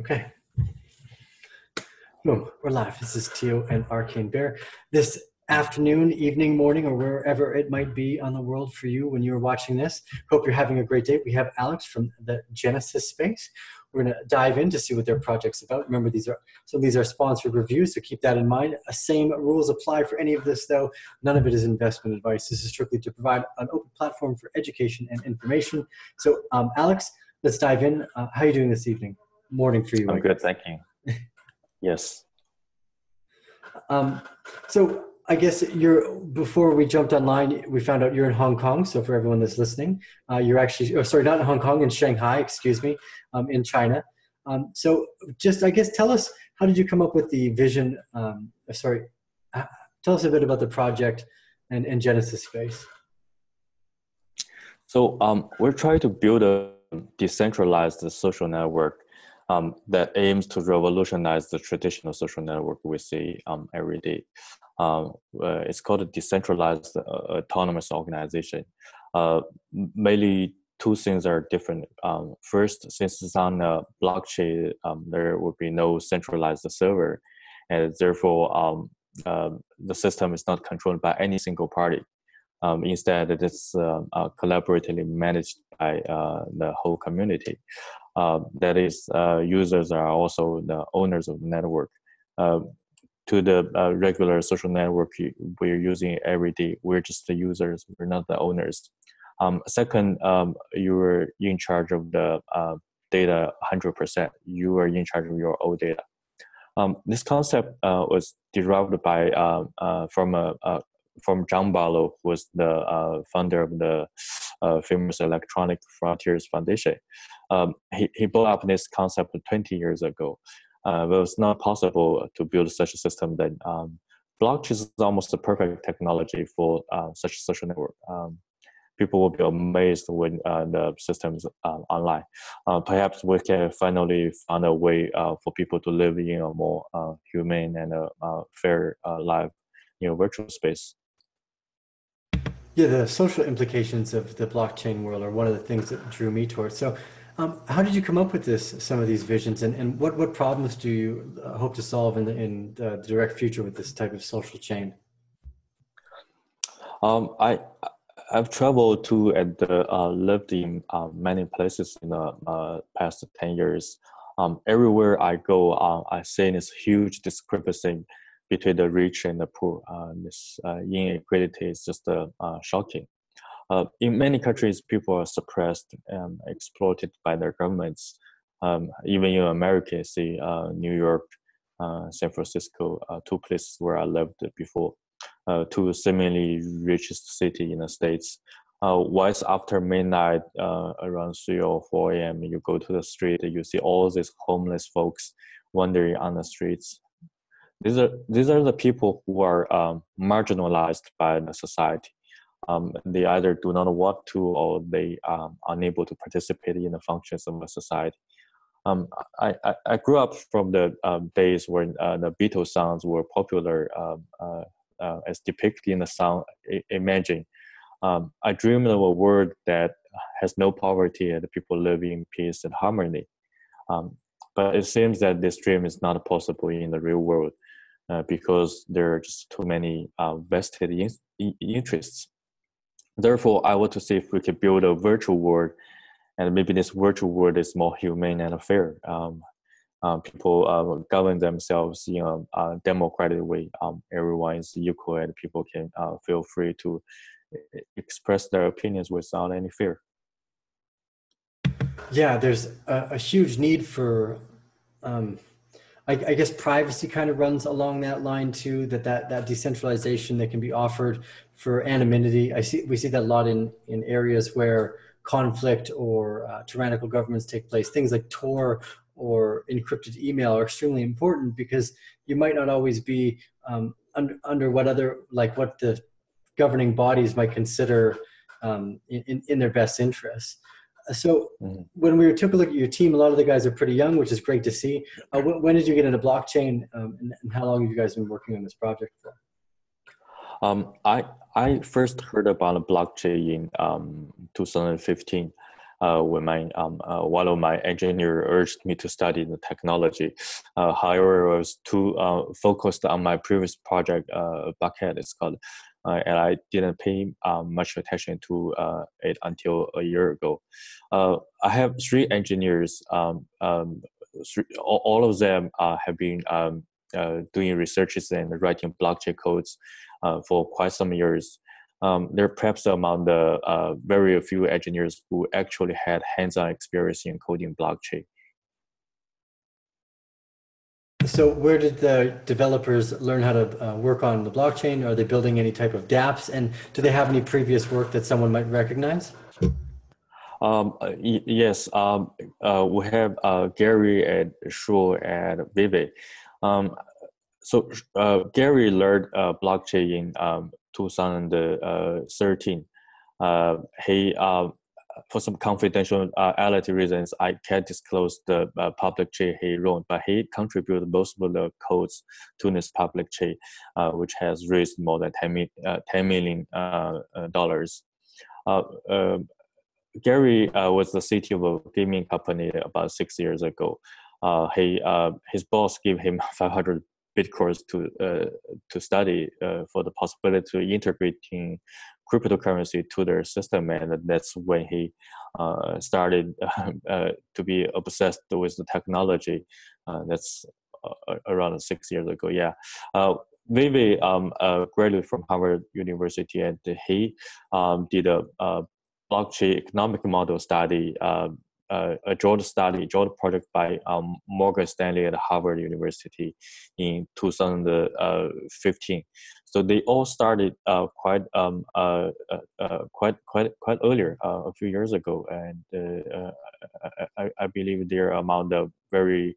Okay. Boom, we're live. This is Tio and Arcane Bear. This afternoon, evening, morning, or wherever it might be on the world for you when you're watching this. Hope you're having a great day. We have Alex from the Genesis space. We're going to dive in to see what their project's about. Remember, these are sponsored reviews, so keep that in mind. Same rules apply for any of this, though. None of it is investment advice. This is strictly to provide an open platform for education and information. So, Alex, let's dive in. How are you doing this evening? Morning for you. I'm good, thank you. Yes. So I guess before we jumped online, we found out you're in Hong Kong. So for everyone that's listening, you're actually, not in Hong Kong, in Shanghai, excuse me, in China. So just, I guess, tell us, how did you come up with the vision? Tell us a bit about the project and Genesis Space. So we're trying to build a decentralized social network that aims to revolutionize the traditional social network we see every day. It's called a decentralized autonomous organization. Mainly two things are different. First, since it's on a blockchain, there will be no centralized server, and therefore the system is not controlled by any single party. Instead, it is collaboratively managed by the whole community. That is, users are also the owners of the network. To the regular social network we're using every day, we're just the users, we're not the owners. Second, you're in charge of the data 100%. You are in charge of your own data. This concept was derived by from John Barlow, who was the founder of the famous Electronic Frontiers Foundation. He brought up this concept 20 years ago. But it was not possible to build such a system. That blockchain is almost the perfect technology for such a social network. People will be amazed when the system is online. Perhaps we can finally find a way for people to live in a more humane and fair life in a virtual space. Yeah, the social implications of the blockchain world are one of the things that drew me towards. So how did you come up with some of these visions, and what problems do you hope to solve in the direct future with this type of social chain? I've traveled to and lived in many places in the past 10 years. Everywhere I go, I see this huge discrepancy between the rich and the poor. This inequality is just shocking. In many countries, people are suppressed and exploited by their governments. Even in America, see New York, San Francisco, two places where I lived before, two seemingly richest city in the States. Once after midnight, around 3 or 4 a.m., you go to the street, you see all these homeless folks wandering on the streets. These are the people who are marginalized by the society. They either do not want to, or they are unable to participate in the functions of a society. I grew up from the days when the Beatles songs were popular, as depicted in the song Imagine. I dreamed of a world that has no poverty and people live in peace and harmony. But it seems that this dream is not possible in the real world because there are just too many vested interests. Therefore, I want to see if we can build a virtual world, and maybe this virtual world is more humane and fair. People govern themselves in a democratic way. Everyone is equal, and people can feel free to express their opinions without any fear. Yeah, there's a huge need for, I guess privacy kind of runs along that line too, that decentralization that can be offered for anonymity. We see that a lot in areas where conflict or tyrannical governments take place. Things like Tor or encrypted email are extremely important because you might not always be under what the governing bodies might consider in their best interests. So when we took a look at your team, a lot of the guys are pretty young, which is great to see. When did you get into blockchain, and how long have you guys been working on this project for? I first heard about blockchain in 2015. when one of my engineers urged me to study the technology. However, I was too focused on my previous project, Bucket it's called, and I didn't pay much attention to it until a year ago. I have three engineers. All of them have been doing researches and writing blockchain codes for quite some years. They're perhaps among the very few engineers who actually had hands-on experience in coding blockchain. So where did the developers learn how to work on the blockchain? Are they building any type of dApps? And do they have any previous work that someone might recognize? Yes, we have Gary and Shu and Vivi. So Gary learned blockchain in 2013. He, for some confidentiality reasons, I can't disclose the public chain he wrote, but he contributed most of the codes to this public chain, which has raised more than $10 million. Gary was the CTO of a gaming company about 6 years ago. His boss gave him 500 bitcoins to study for the possibility to integrating cryptocurrency to their system, and that's when he started to be obsessed with the technology. That's around 6 years ago. Yeah, Vivi graduated from Harvard University, and he did a blockchain economic model study, a joint project by Morgan Stanley at Harvard University in 2015. So they all started quite earlier, a few years ago, and I believe they're among the very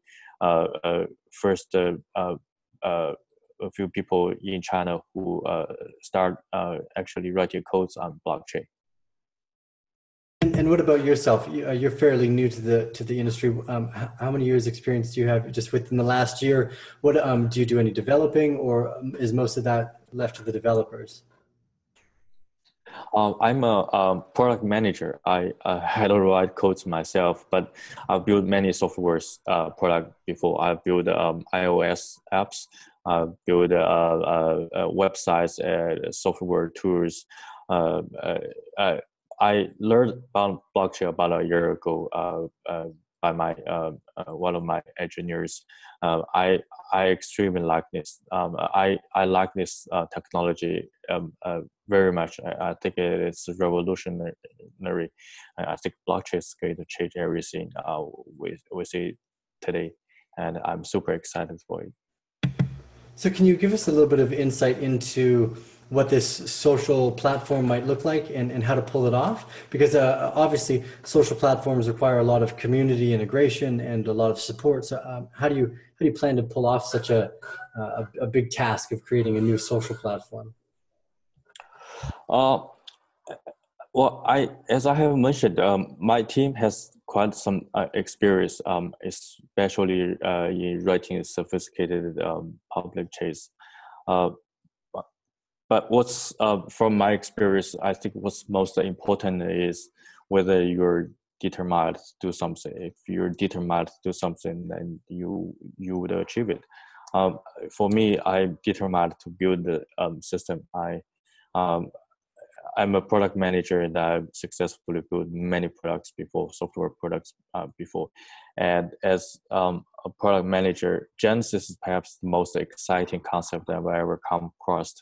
first a few people in China who start actually writing codes on blockchain. And what about yourself? You're fairly new to the industry. How many years experience do you have just within the last year? What do you do any developing, or is most of that left to the developers? I'm a product manager. I don't write codes myself, but I've built many software product before. I've built iOS apps. I've built websites and software tools. I learned about blockchain about a year ago by my one of my engineers. I extremely like this. I like this technology very much. I think it's revolutionary. I think blockchain is going to change everything we see today, and I'm super excited for it. So can you give us a little bit of insight into what this social platform might look like and how to pull it off? Because obviously social platforms require a lot of community integration and a lot of support. So how do you plan to pull off such a big task of creating a new social platform? Well, as I have mentioned, my team has quite some experience, especially in writing sophisticated public chains. But what's from my experience, I think what's most important is whether you're determined to do something. If you're determined to do something, then you would achieve it. For me, I'm determined to build the system. I'm a product manager, and I've successfully built many products before, software products before. And as a product manager, Genesis is perhaps the most exciting concept I've ever come across.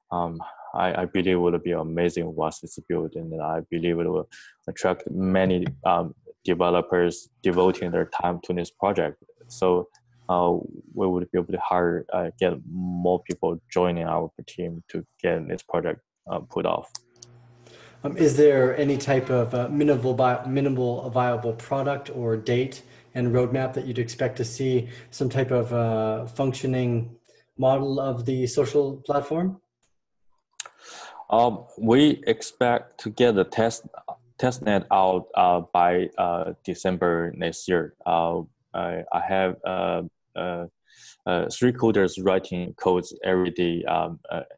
I believe it will be amazing once it's built, and I believe it will attract many developers devoting their time to this project. So we would be able to get more people joining our team to get this project put off. Is there any type of minimal viable product or date and roadmap that you'd expect to see some type of functioning model of the social platform? We expect to get the testnet out by December next year. I have 3 coders writing codes every day,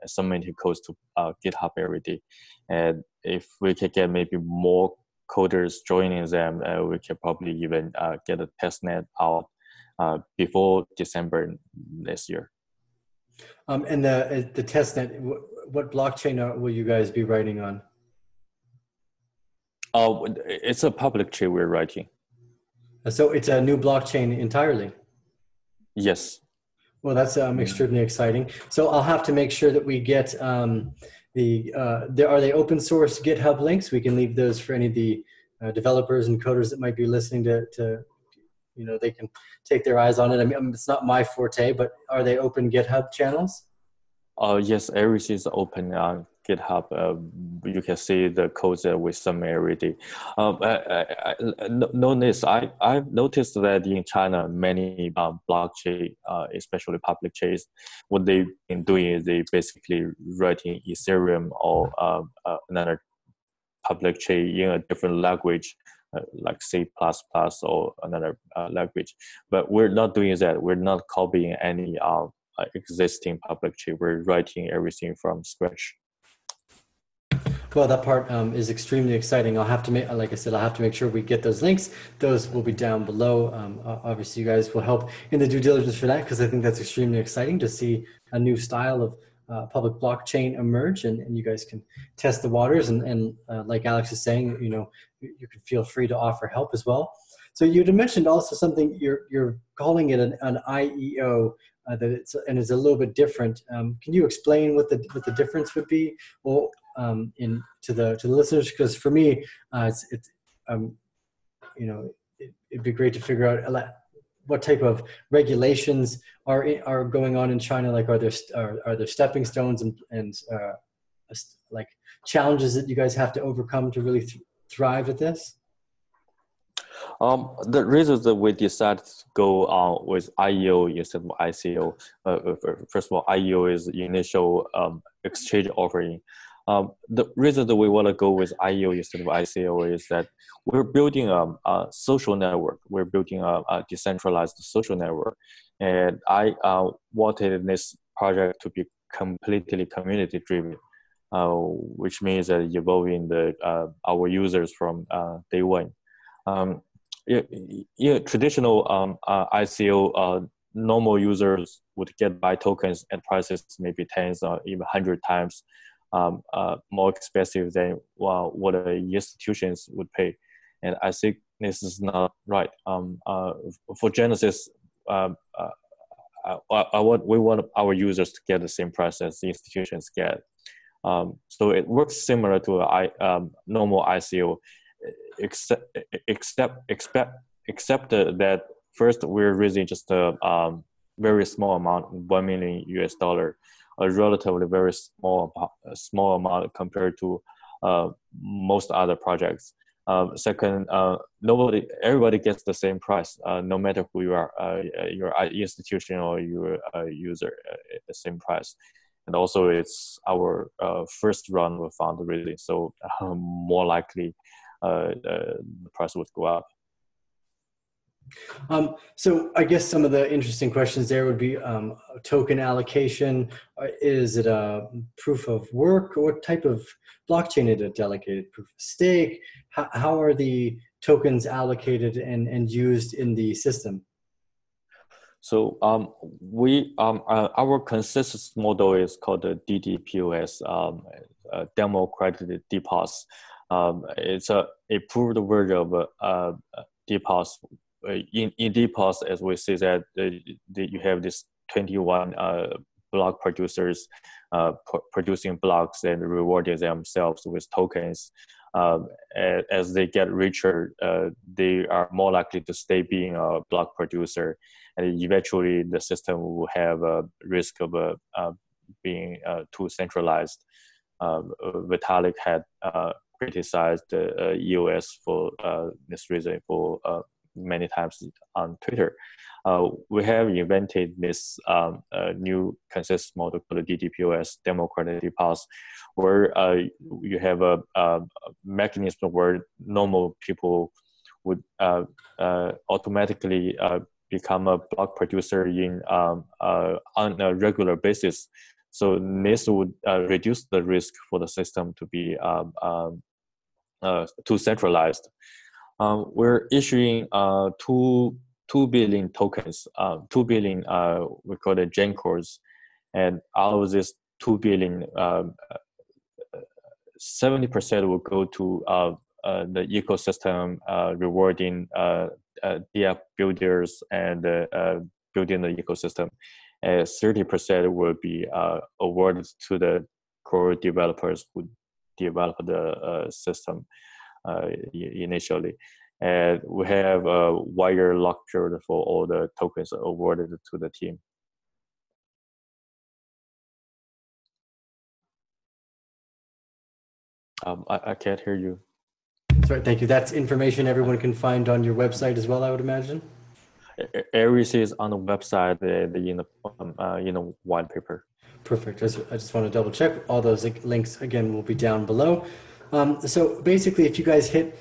submitting codes to GitHub every day. And if we can get maybe more coders joining them, we can probably even get a testnet out before December this year. And the testnet, what blockchain will you guys be writing on? It's a public chain we're writing. So it's a new blockchain entirely. Yes. Well, that's extremely exciting. So I'll have to make sure that we get are they open source GitHub links? We can leave those for any of the developers and coders that might be listening to they can take their eyes on it. I mean, it's not my forte, but are they open GitHub channels? Yes, everything is open on GitHub. You can see the codes that we submit every day. Notice, I've noticed that in China, many blockchain, especially public chains, what they've been doing is they basically writing Ethereum or another public chain in a different language, like C++ or another language. But we're not doing that. We're not copying any existing public chain. We're writing everything from scratch. Well, that part is extremely exciting. I'll have to make, like I said, I'll have to make sure we get those links. Those will be down below. Obviously, you guys will help in the due diligence for that, because I think that's extremely exciting to see a new style of public blockchain emerge, and you guys can test the waters. And like Alex is saying, you can feel free to offer help as well. So you'd mentioned also something you're calling it an IEO. That it's a little bit different. Can you explain what the difference would be, or to the listeners? Because for me, it'd be great to figure out what type of regulations are going on in China. Like, are there stepping stones and like challenges that you guys have to overcome to really thrive at this? The reasons that we decided to go on with IEO instead of ICO, first of all, IEO is initial exchange offering. The reason that we want to go with IEO instead of ICO is that we're building a social network. We're building a decentralized social network. And I wanted this project to be completely community driven, which means that involving our users from day one. Traditional ICO, normal users would get buy tokens at prices maybe tens or even 100 times more expensive than what institutions would pay. And I think this is not right. For Genesis, we want our users to get the same price as the institutions get. So it works similar to a normal ICO. Except that first we're raising just a very small amount, $1 million US, a relatively very small amount compared to most other projects. Second, everybody gets the same price, no matter who you are, your institution or your user, the same price. And also, it's our first round of fundraising, so more likely the price would go up. So I guess some of the interesting questions there would be token allocation. Is it a proof of work? What type of blockchain is it delegated? Proof of stake? How are the tokens allocated and used in the system? So our consensus model is called the DDPOS, demo credited deposit. It's a proved version of deposit. In deposit, as we say that you have this 21 block producers producing blocks and rewarding themselves with tokens. As they get richer, they are more likely to stay being a block producer, and eventually the system will have a risk of being too centralized. Vitalik had criticized the EOS for this reason for many times on Twitter. We have invented this new consensus model called the DDPOS, democratic deposit, where you have a mechanism where normal people would automatically become a block producer on a regular basis. So this would reduce the risk for the system to be too centralized. We're issuing 2 billion tokens, 2 billion we call it Gen cores, and out of this 2 billion, 70% will go to the ecosystem, rewarding DApp builders and building the ecosystem. 30% will be awarded to the core developers who develop the system initially. And we have a wire locker for all the tokens awarded to the team. I can't hear you. Sorry, thank you. That's information everyone can find on your website as well, I would imagine. Everything is on the website, in the white paper. Perfect. I just want to double check. All those links again will be down below. So basically, if you guys hit,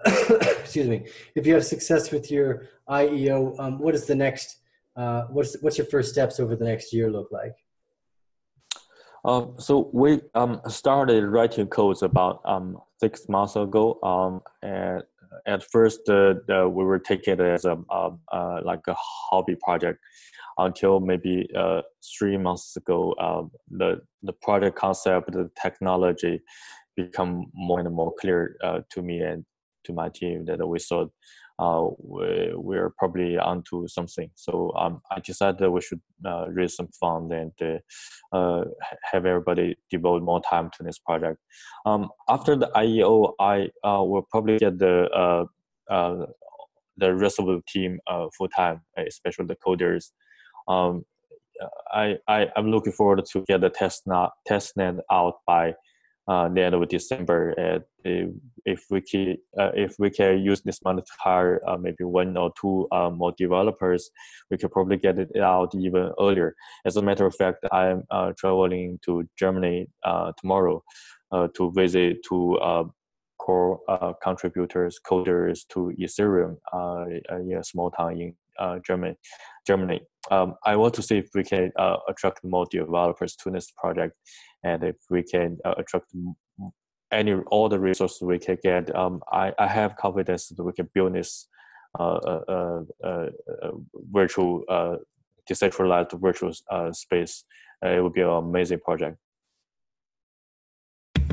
excuse me, if you have success with your IEO, what is the next? What's your first steps over the next year look like? So we started writing codes about 6 months ago. And at first, we were taking it as like a hobby project until maybe 3 months ago. The project concept, the technology, become more and more clear to me and to my team that we saw we're probably onto something. So I decided that we should raise some funds and have everybody devote more time to this project. After the IEO, I will probably get the rest of the team full time, especially the coders. I'm looking forward to get the testnet out by the end of December. If we can use this money to hire maybe 1 or 2 more developers, we could probably get it out even earlier. As a matter of fact, I'm traveling to Germany tomorrow to visit 2 core contributors, coders to Ethereum in a small town in Germany. I want to see if we can attract more developers to this project, and if we can attract all the resources we can get. I have confidence that we can build this virtual, decentralized virtual space. It would be an amazing project.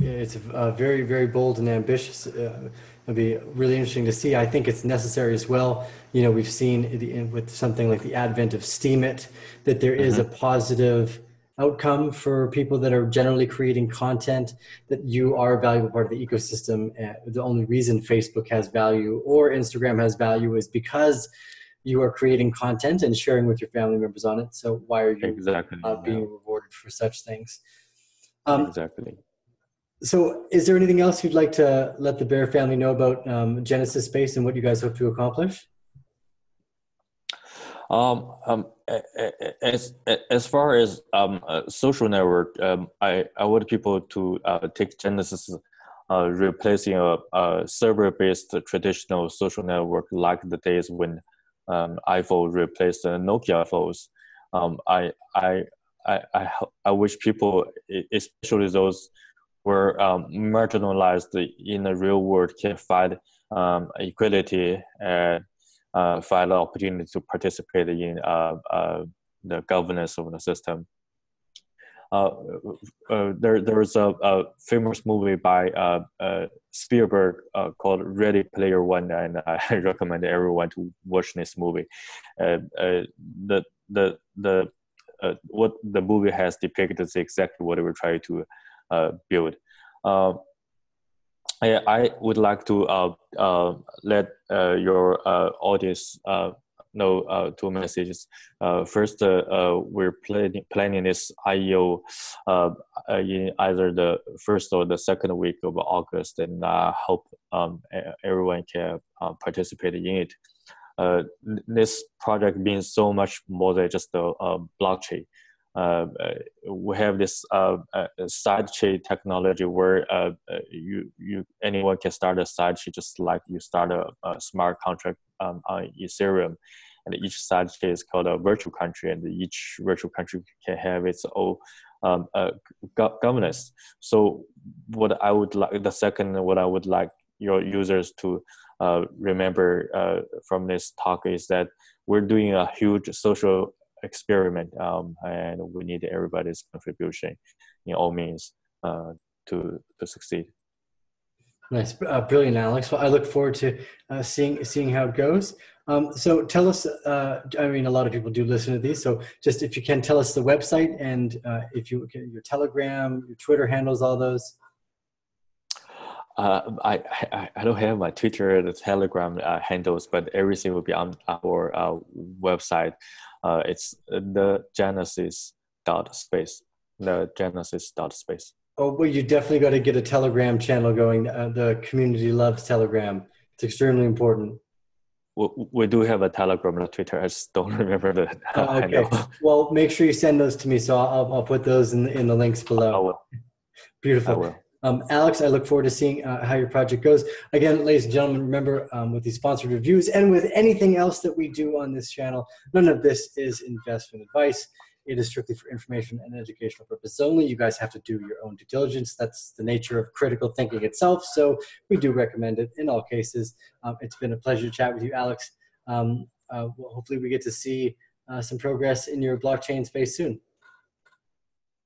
It's very, very bold and ambitious. It'll be really interesting to see. I think it's necessary as well. You know, we've seen with something like the advent of Steemit that there is a positive outcome for people that are generally creating content, that you are a valuable part of the ecosystem. The only reason Facebook has value or Instagram has value is because you are creating content and sharing with your family members on it. So why are you being rewarded for such things? Exactly. So is there anything else you'd like to let the Bear family know about Genesis Space and what you guys hope to accomplish? As far as social network, I want people to take Genesis replacing a server-based traditional social network like the days when iPhone replaced the Nokia phones. I wish people, especially those who are marginalized in the real world, can find equality and find the opportunity to participate in the governance of the system. There's a famous movie by Spielberg called Ready Player One, and I recommend everyone to watch this movie. What the movie has depicted is exactly what we're trying to build. I would like to let your audience know 2 messages. First, we're planning this IEO in either the first or the second week of August, and I hope everyone can participate in it. This project means so much more than just a blockchain. We have this side chain technology where anyone can start a side chain just like you start a smart contract on Ethereum, and each side chain is called a virtual country, and each virtual country can have its own governance. So what I would like your users to remember from this talk is that we're doing a huge social experiment, and we need everybody's contribution in all means to succeed. Nice, brilliant, Alex. Well, I look forward to seeing how it goes. So tell us. I mean, a lot of people do listen to these. So just if you can tell us the website and if you your Telegram, your Twitter handles, all those. I don't have my Twitter, the Telegram handles, but everything will be on our website. It's the Genesis dot space. The Genesis dot space. Oh, well, you definitely got to get a Telegram channel going. The community loves Telegram. It's extremely important. We do have a Telegram and a Twitter. I just don't remember the Okay. handle. Well, make sure you send those to me, so I'll put those in the links below. I will. Beautiful. I will. Alex, I look forward to seeing how your project goes. Again, ladies and gentlemen, remember with these sponsored reviews and with anything else that we do on this channel, none of this is investment advice. It is strictly for information and educational purposes only. You guys have to do your own due diligence. That's the nature of critical thinking itself. So we do recommend it in all cases. It's been a pleasure to chat with you, Alex. Well, hopefully we get to see some progress in your blockchain space soon.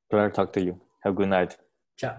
Pleasure to talk to you. Have a good night. Ciao.